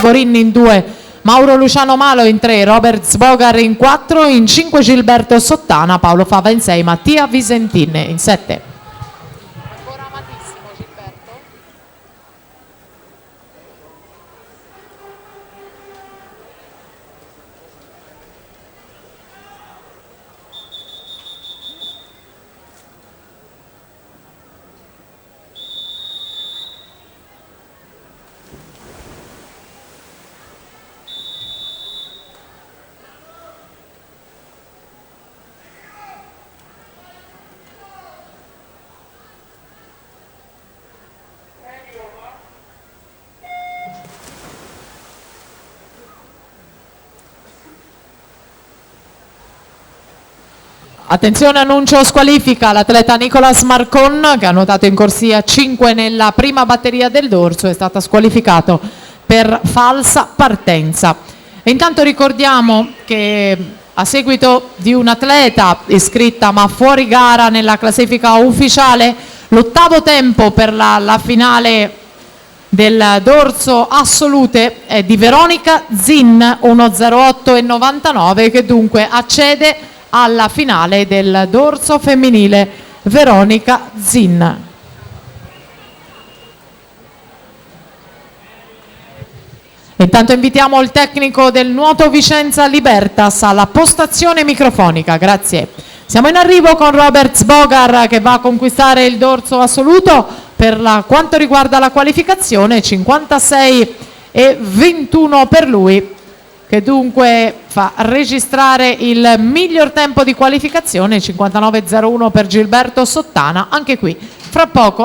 Vorin in 2, Mauro Luciano Malo in 3, Robert Sbogar in 4, in 5 Gilberto Sottana, Paolo Fava in 6, Mattia Visentin in 7. Ancora amatissimo Gilberto. Attenzione, annuncio squalifica, l'atleta Nicolas Marcon che ha notato in corsia 5 nella prima batteria del dorso è stata squalificato per falsa partenza. E intanto ricordiamo che a seguito di un atleta iscritta ma fuori gara nella classifica ufficiale, l'ottavo tempo per la finale del dorso assolute è di Veronica Zin 1:08,99 che dunque accede alla finale del dorso femminile. Veronica Zin. Intanto invitiamo il tecnico del nuoto Vicenza Libertas alla postazione microfonica. Grazie. Siamo in arrivo con Robert Sbogar che va a conquistare il dorso assoluto per quanto riguarda la qualificazione, 56,21 per lui, che dunque fa registrare il miglior tempo di qualificazione, 59,01 per Gilberto Sottana. Anche qui fra poco